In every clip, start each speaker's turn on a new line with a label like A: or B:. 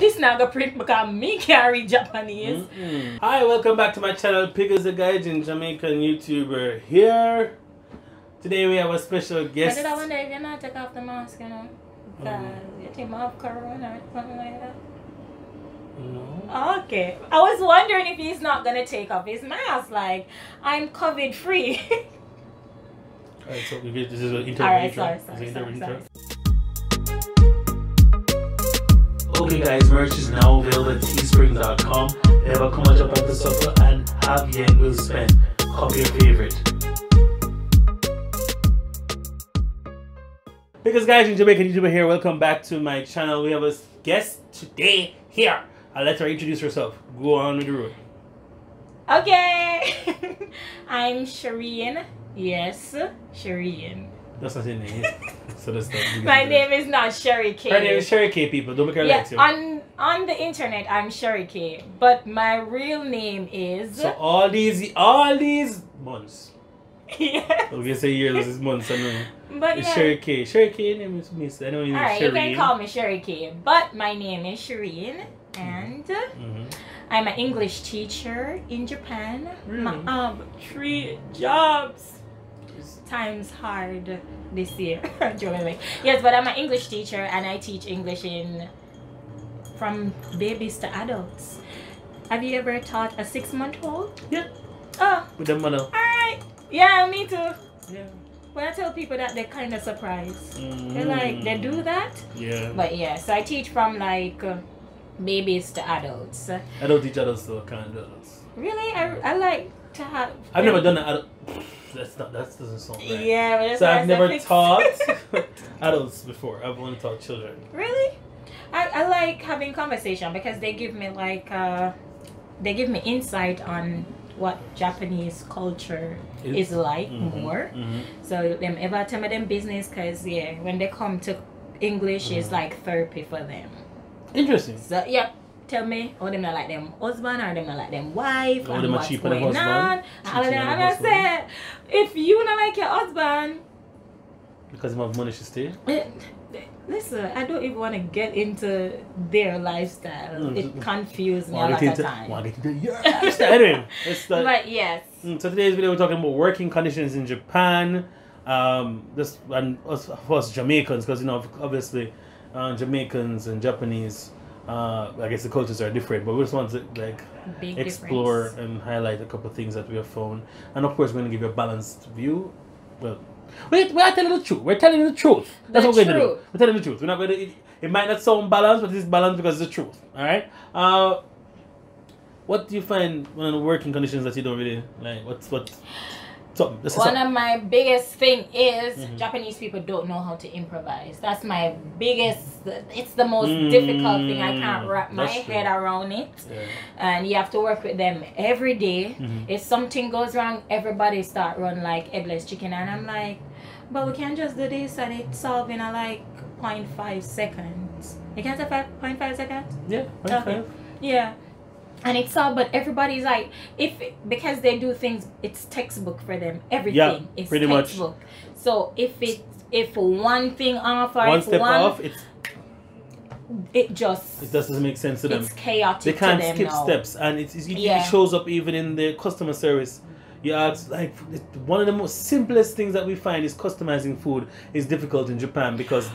A: this not gonna print because me can't read Japanese.
B: Hi, welcome back to my channel. Pickles the Gaijin Jamaican YouTuber here. Today we have a special guest.
A: I wonder if you're not take off the mask, you know. Because you think I have corona or something like that.
B: No.
A: Okay. I was wondering if he's not gonna take off his mask. Like, I'm COVID free.
B: Alright, so this is an intro.
A: Alright, sorry.
B: Okay guys, merch is now available at teespring.com. Ever come and jump on the sofa and have yen will spend. Copy your favorite. Because guys, in Jamaican YouTuber here, welcome back to my channel. We have a guest today here. I'll let her introduce herself. Go on with the road.
A: Okay. I'm Shireen. Yes, Shireen.
B: That's not her name. So that's not.
A: My name is not Sherry K.
B: Her name is Sherry K, people. Don't make her like you.
A: On the internet, I'm Sherry K. But my real name is.
B: So all these months.
A: Yeah.
B: So we can say years is months. I know.
A: But
B: it's
A: yeah.
B: Sherry K. Sherry K name is Miss. I know you.
A: Alright,
B: Shireen.
A: you can call me Sherry K. But my name is Shireen, and I'm an English teacher in Japan.
B: Really?
A: 3 jobs. Times hard this year. Yes, but I'm an English teacher and I teach English from babies to adults. Have you ever taught a 6-month-old?
B: Yeah.
A: Oh.
B: With the mother.
A: Alright. Yeah, me too.
B: Yeah.
A: When I tell people that, they're kind of surprised. They're like, they do that?
B: Yeah.
A: But yeah, so I teach from like babies to adults.
B: I don't teach adults though, I can't do adults.
A: Really? I like to have...
B: I've never done an adult. That doesn't sound right.
A: Yeah, but that's
B: so I've never
A: fixed.
B: taught adults before. I've only taught children.
A: Really? I like having conversation because they give me like they give me insight on what Japanese culture is like more. So them ever tell me them business because yeah, when they come to English it's like therapy for them.
B: Interesting.
A: So yeah. Tell me, oh, them not like them husband or them not like them wife,
B: or
A: and
B: them
A: what's
B: cheap
A: going
B: on
A: on. And I said, if you not like your husband,
B: because you have money to stay.
A: Listen, I don't even want to get into their lifestyle. It confuses me a lot of times.
B: Anyway,
A: but yes.
B: So today's video we're talking about working conditions in Japan. This and us Jamaicans, because you know obviously Jamaicans and Japanese. I guess the cultures are different, but we just want to like explore and highlight a couple of things that we have found, and of course we're going to give you a balanced view. Well, we're telling the truth. We're telling the truth. That's what we're going to do. We're telling the truth. We're not going to. It might not sound balanced, but it's balanced because it's the truth. All right. What do you find one of the working conditions that you don't really like? What's one
A: of my biggest thing is Japanese people don't know how to improvise. That's my biggest. It's the most difficult thing. I can't wrap my head around it. Yeah. And you have to work with them every day. If something goes wrong, everybody start run like headless chicken, and I'm like, but we can't just do this and it's solved in a like 0.5 seconds. You can't say 0.5 seconds?
B: Yeah, 0.5. Okay.
A: Yeah. And it's all, but everybody's like, because they do things, it's textbook for them. Everything is
B: pretty
A: textbook. Much. So if one thing off or
B: one step off,
A: it
B: doesn't make sense to them.
A: It's chaotic.
B: They can't
A: to them
B: skip
A: now.
B: steps, and it shows up even in the customer service. You ask, like, one of the most simplest things that we find is customizing food is difficult in Japan, because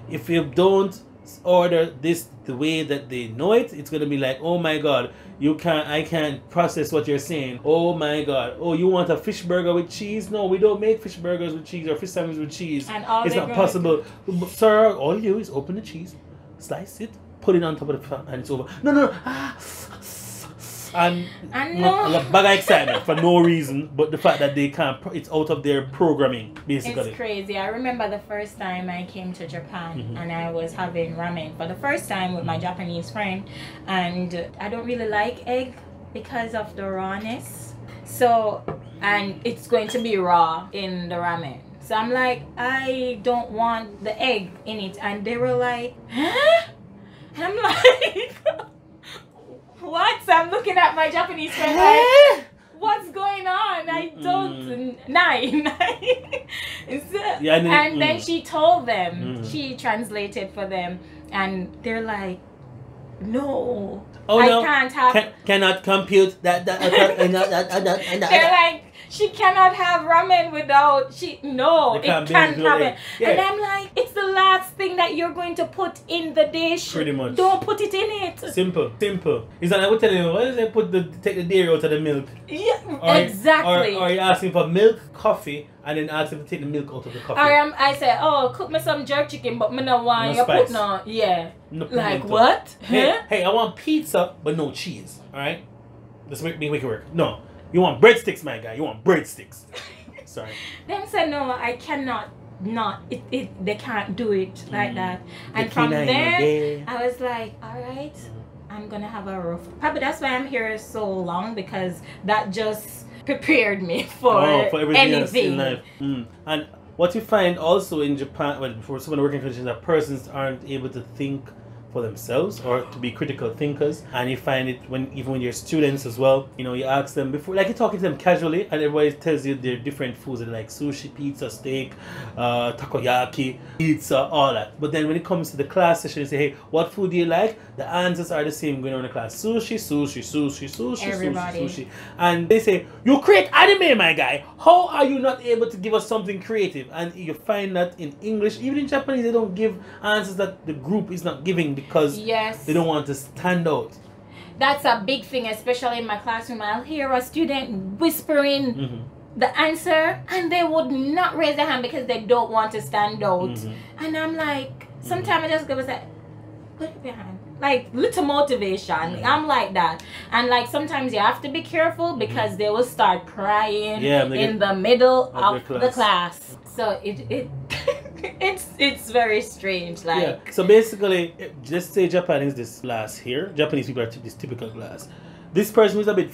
B: if you don't order this the way that they know it, it's gonna be like, oh my god, I can't process what you're saying. Oh my god, oh, you want a fish burger with cheese? No, we don't make fish burgers with cheese or fish sandwiches with cheese. And it's not possible. Sir, all you do is open the cheese, slice it, put it on top of the pan, and it's over. No. And a bag of excitement for no reason, but the fact that they can't, it's out of their programming, basically.
A: It's crazy. I remember the first time I came to Japan and I was having ramen for the first time with my Japanese friend, and I don't really like egg because of the rawness. So, and it's going to be raw in the ramen. So I'm like, I don't want the egg in it, and they were like, huh? And I'm like, what? So I'm looking at my Japanese friend like, what's going on? I don't nine. And then she told them, she translated for them, and they're like, no.
B: Oh
A: I
B: no,
A: can't have.
B: cannot compute that.
A: They're like, she cannot have ramen without no, it can't have it.
B: Yeah.
A: And I'm like, it's the last thing that you're going to put in the dish.
B: Pretty much.
A: Don't put it in it.
B: Simple. Is that I would tell you, why does they take the dairy out of the milk?
A: Yeah,
B: Or,
A: exactly.
B: Or you're asking for milk, coffee, and then ask them to take the milk out of the coffee.
A: Or I say, oh, cook me some jerk chicken, but me no want you put no, yeah.
B: No
A: like what?
B: Hey, I want pizza, but no cheese. All right, let's make it work. No. You want breadsticks, my guy. You want breadsticks. Sorry.
A: Them said no, I cannot they can't do it like that. And from there, I was like, alright, I'm gonna have a rough. Probably that's why I'm here so long, because that just prepared me for
B: everything
A: anything
B: else in life. And what you find also in Japan, well, for some of the working conditions, that persons aren't able to think for themselves or to be critical thinkers. And you find it even when you're students as well, you know, you ask them before, like you're talking to them casually, and everybody tells you they're different foods, they like sushi, pizza, steak, takoyaki, pizza, all that. But then when it comes to the class session, you say, hey, what food do you like? The answers are the same going on in the class. Sushi,
A: everybody.
B: sushi. And they say, you create anime, my guy. How are you not able to give us something creative? And you find that in English, even in Japanese, they don't give answers that the group is not giving, because they don't want to stand out.
A: That's a big thing, especially in my classroom. I'll hear a student whispering the answer, and they would not raise their hand because they don't want to stand out. And I'm like, sometimes I just go and say, put up your hand. Like, little motivation. I'm like that. And like, sometimes you have to be careful, because they will start crying in the middle of the class. So it's very strange. Like,
B: yeah. So basically, just say Japan is this class here. Japanese people are this typical class. This person who's a bit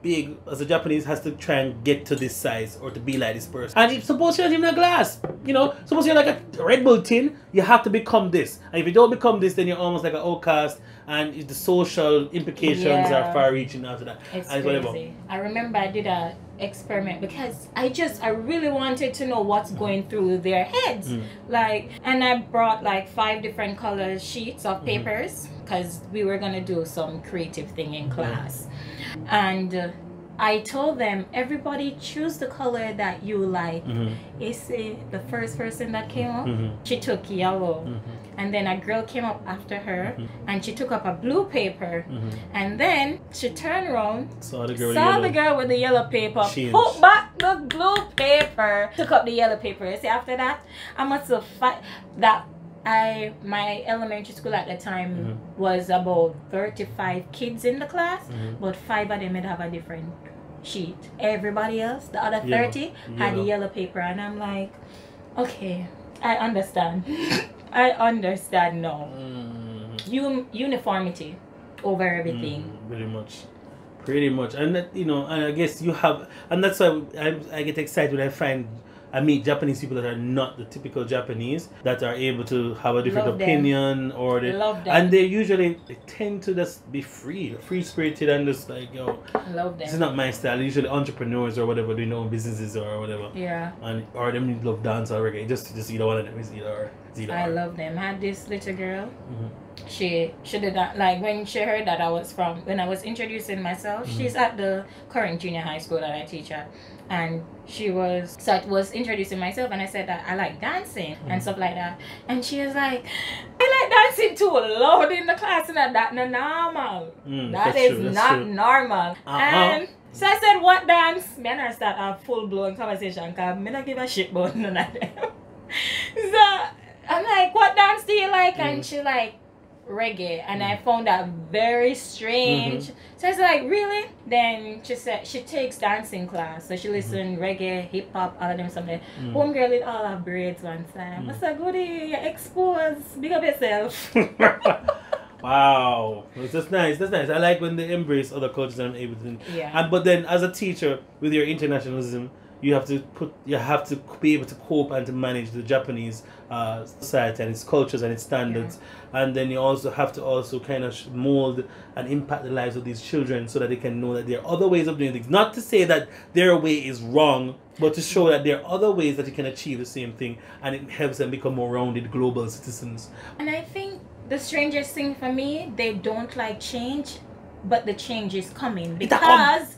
B: big as a Japanese has to try and get to this size or to be like this person. And if suppose you're not even a glass, you know, suppose you're like a Red Bull tin, you have to become this. And if you don't become this, then you're almost like an outcast, and the social implications are far reaching after that.
A: It's crazy. I remember I did a experiment because I really wanted to know what's going through their heads. Like, and I brought like 5 different color sheets of papers, because we were gonna do some creative thing in class. And I told them, everybody choose the color that you like. You see, the first person that came up, she took yellow. And then a girl came up after her, and she took up a blue paper. And then she turned around, saw the girl with the yellow paper, put back the blue paper, took up the yellow paper. You see, after that, I must have my elementary school at the time was about 35 kids in the class, but 5 of them would have a different sheet. Everybody else, the other 30, had the yellow paper, and I'm like, okay, I understand. I understand now. Uniformity over everything.
B: Pretty much. And that, you know, and I guess you have, and that's why I get excited when I meet Japanese people that are not the typical Japanese, that are able to have a different opinion, or and they tend to just be free spirited, and just like, yo, this is not my style. They're usually entrepreneurs or whatever, doing their own businesses or whatever.
A: Yeah.
B: And or them love dance or reggae. Just either one of them is either.
A: I love them. I had this little girl. She did that, like, when she heard that when I was introducing myself, she's at the current junior high school that I teach at, and I was introducing myself, and I said that I like dancing and stuff like that, and she was like, I like dancing too loud in the class, and that's not normal. That is not normal. And so I said, what dance? Me and her start a full-blown conversation, because me not give a shit about none of them. So I'm like, what dance do you like? And she like, reggae. And I found that very strange. So I was like, really? Then she said she takes dancing class, so she listens reggae, hip-hop, all of them something. Homegirl with all her braids one time. I said, goody, you're exposed, big up yourself.
B: Wow, that's nice. That's nice. I like when they embrace other cultures and able to. And but then as a teacher with your internationalism, you have to be able to cope and to manage the Japanese society and its cultures and its standards, and then you also have to kind of mold and impact the lives of these children so that they can know that there are other ways of doing things. Not to say that their way is wrong, but to show that there are other ways that you can achieve the same thing, and it helps them become more rounded global citizens.
A: And I think The strangest thing for me, they don't like change, but the change is coming because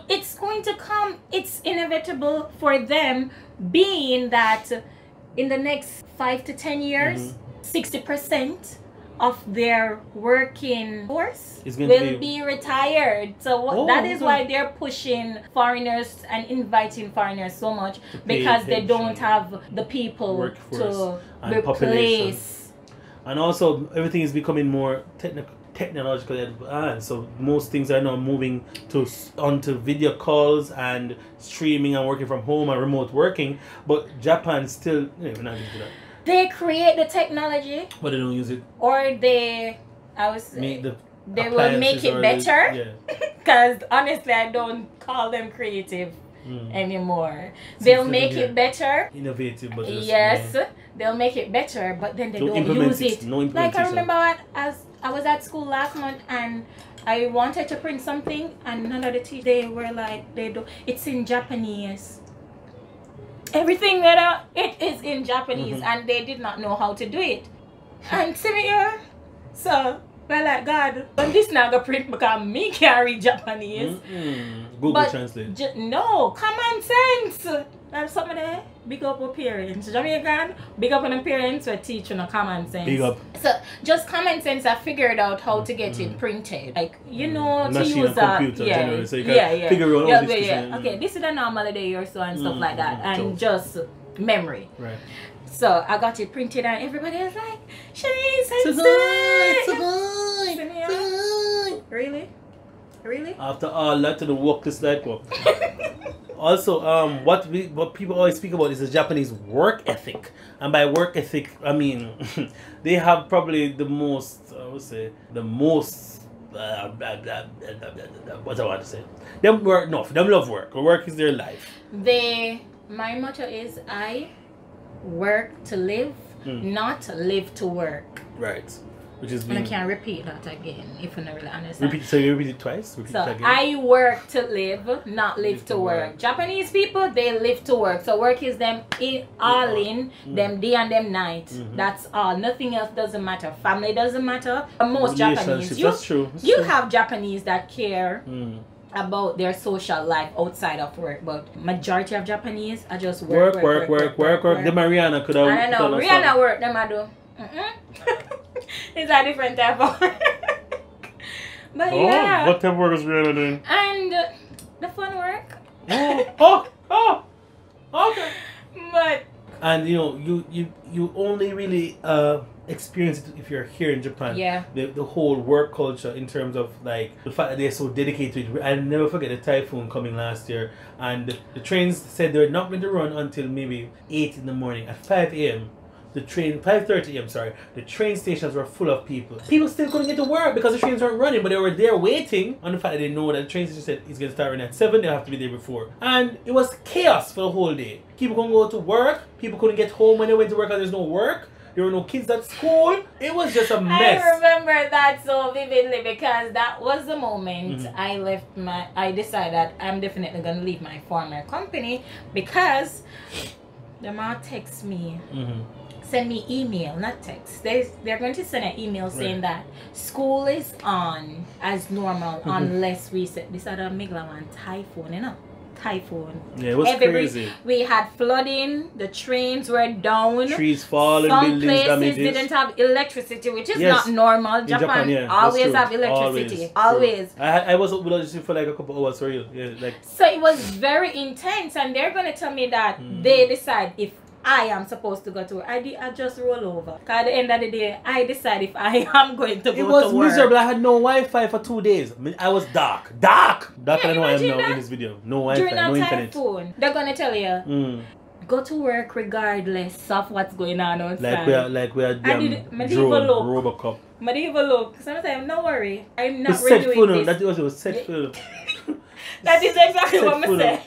A: it's going to come. It's inevitable for them, being that in the next 5 to 10 years, 60% of their working force will be retired. So that is why they're pushing foreigners and inviting foreigners so much, because they don't have the people to replace.
B: And also everything is becoming more technologically advanced, so most things are now moving onto video calls and streaming and working from home and remote working, but Japan still, we're not into that.
A: They create the technology,
B: but they don't use it,
A: or they will make it better. Because honestly, I don't call them creative anymore. They'll make it better,
B: innovative, but
A: they'll make it better, but then they don't use it. Like I remember as I was at school last month and I wanted to print something, and none of the teachers, they were like, it's in Japanese. Everything that it is in Japanese, and they did not know how to do it. And see me here, so we're like, God, but this not gonna print because me can't read Japanese.
B: Google Translate.
A: No, common sense. That's something there. Big up our parents. Jamaican, big up on the parents who teach you common sense.
B: Big up.
A: So just common sense, I figured out how to get it printed. Like, you know, to
B: machine
A: use
B: a computer generally, so you can figure out all this.
A: Okay, this is a normal day or so and stuff like that. And just memory.
B: Right.
A: So I got it printed and everybody was like, Shanice, it's good. Really?
B: After all that, to the work is like what? Also, what people always speak about is the Japanese work ethic, and by work ethic, I mean they have probably the most. I would say the most. What I want to say? Them work. No, them love work. Work is their life.
A: My motto is I work to live, not live to work.
B: Right. Which is
A: and I can't repeat that again if you don't really understand.
B: So you repeat it twice?
A: I work to live, not live to work. Japanese people, they live to work. So work is them all in, them day and them night. That's all. Nothing else doesn't matter. Family doesn't matter. Most Japanese,
B: that's true.
A: You have Japanese that care about their social life outside of work, but majority of Japanese are just work.
B: The Mariana could have.
A: I don't know. Rihanna work, them I do. It's a different type of work. But
B: what type of work is Rihanna doing?
A: And the fun work.
B: Okay.
A: But
B: you know, you only really experience it if you're here in Japan.
A: Yeah.
B: The whole work culture in terms of like the fact that they're so dedicated. I'll never forget the typhoon coming last year, and the trains said they're not going to run until maybe 8 in the morning. At 5 a.m. the train 5:30 a.m. sorry, the train stations were full of people. People still couldn't get to work because the trains weren't running, but they were there waiting on the fact that they know that the train station said it's going to start running at 7. They have to be there before, and it was chaos for the whole day. People couldn't go to work. People couldn't get home when they went to work because there's no work. There were no kids at school. It was just a mess.
A: I remember that so vividly because that was the moment I decided that I'm definitely going to leave my former company because the mom texts me. Send me email, not text. They're going to send an email saying that school is on as normal unless we set this other Migla one typhoon, you know? Typhoon.
B: Yeah, it was crazy.
A: We had flooding, the trains were down.
B: Trees falling,
A: some
B: buildings
A: places
B: damages.
A: Didn't have electricity, which is not normal. Japan always have electricity. Always.
B: I was up with electricity for like a couple hours for real. Yeah, like.
A: So it was very intense, and they're going to tell me that they decide if I am supposed to go to work. I just roll over. Because at the end of the day, I decide if I am going to go to work.
B: It was miserable. I had no Wi-Fi for 2 days. I was dark. Dark! Darker than I am now in this video. No Wi-Fi, no internet.
A: Typhoon, they're going to tell you, go to work regardless of what's going on outside.
B: Like we are
A: medieval look.
B: Robocop.
A: Medieval look. Sometimes, no worry. I'm not renewing this.
B: That was set full.
A: That is exactly what I said.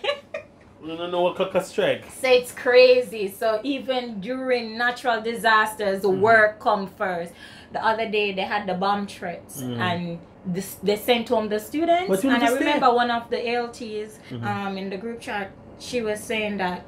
B: You don't know what clock a strike.
A: So it's crazy. So even during natural disasters, the work come first. The other day they had the bomb threats and they sent home the students. And I remember one of the ALTs in the group chat, she was saying that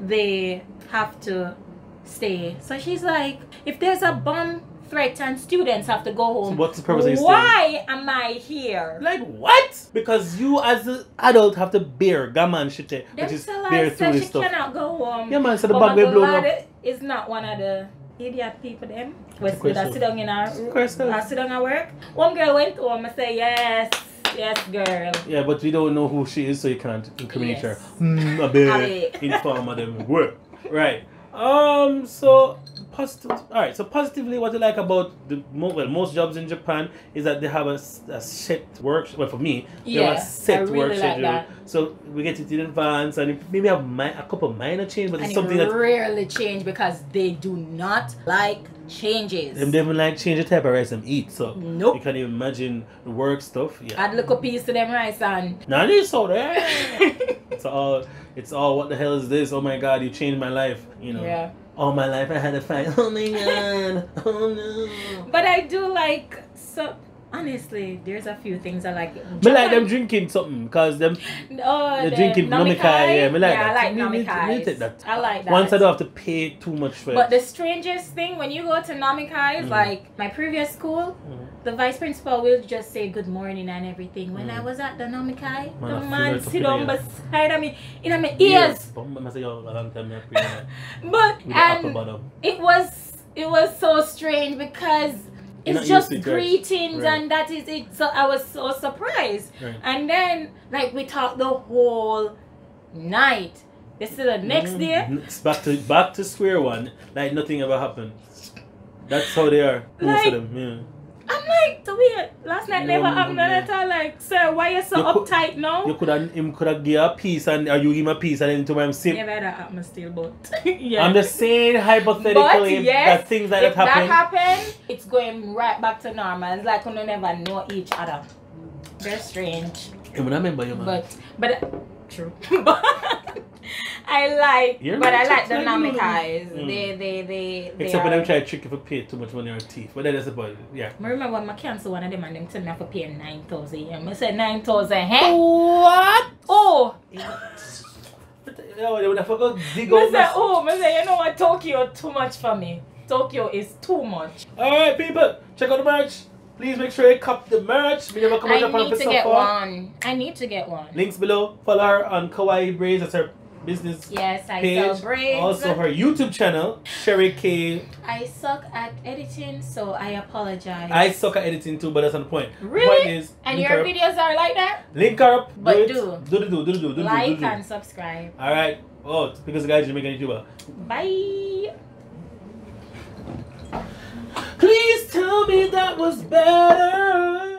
A: they have to stay. So she's like, if there's a bomb threat and students have to go home.
B: So what's the purpose of you
A: Why am I here?
B: Like what? Because you as an adult have to bear gaman shit, which is bear through this stuff.
A: She cannot go home.
B: Yeah man, so the bag will blow up.
A: Is not one of the idiot people them. We sit down in our sit down at work. One girl went home and say yes, girl.
B: Yeah, but we don't know who she is, so you can't incriminate her. I bet inform them work. Right. So positive. All right. So positively, what I like about most jobs in Japan is that they have a set work. Well, for me, they have a set work schedule. So we get it in advance, and maybe have a couple minor change, but it's something that
A: rarely change because they do not like changes.
B: They don't like change the type of rice them eat. So
A: nope.
B: You can even imagine the work stuff. Yeah.
A: Add little piece to them rice and.
B: Nah, this so there. It's all. What the hell is this? Oh my God, you changed my life. You know.
A: Yeah.
B: All my life I had to fight. Oh my God. Oh no.
A: But I do like so. Honestly, there's a few things I like.
B: Me like them drinking something because them they're drinking nomikai. Yeah, me like that.
A: I like nomikai. I like that.
B: Once I don't have to pay too much for it.
A: But the strangest thing when you go to nomikai, like my previous school, the vice principal will just say good morning and everything. When I was at the nomikai, the man sit down beside me in my ears. But and it was so strange because it's just greetings and that is it. So I was so surprised. Right. And then like we talked the whole night. This is the next day.
B: It's back to square one. Like nothing ever happened. That's how they are. Most of them, yeah.
A: I'm like, so weird. Last night never happened at all. Like, sir, why you so uptight now?
B: You could have give a piece or you give him a piece and then to him sip.
A: Never that happened still, but yeah.
B: I'm just saying hypothetically that things like that happen.
A: If that happen, it's going right back to normal. It's like we don't never know each other. Very strange.
B: I remember you, man.
A: But true. I like the namikais. They
B: except when them try to trick you for pay too much money on teeth. But that's about it. Yeah.
A: I remember when I cancel one of them and them tell me for pay 9,000. I said 9,000, hey?
B: What?
A: Oh!
B: They would have forgot dig
A: out. I said, you know what? Tokyo too much for me. Tokyo is too much.
B: Alright, people, check out the merch. Please make sure you cop the merch. We never come out
A: I need to get one. I need to get one.
B: Links below. Follow her on Kawaii Braids. That's her business
A: yes, I
B: page.
A: Sell braids.
B: Also her YouTube channel, Sherry K.
A: I suck at editing, so I apologize.
B: I suck at editing too, but that's not the point.
A: Really?
B: The point is,
A: and your videos are like that?
B: Link her up.
A: But
B: do
A: like and subscribe.
B: Alright. Oh, because the guy is Jamaican YouTuber.
A: Bye.
B: Please tell me that was better.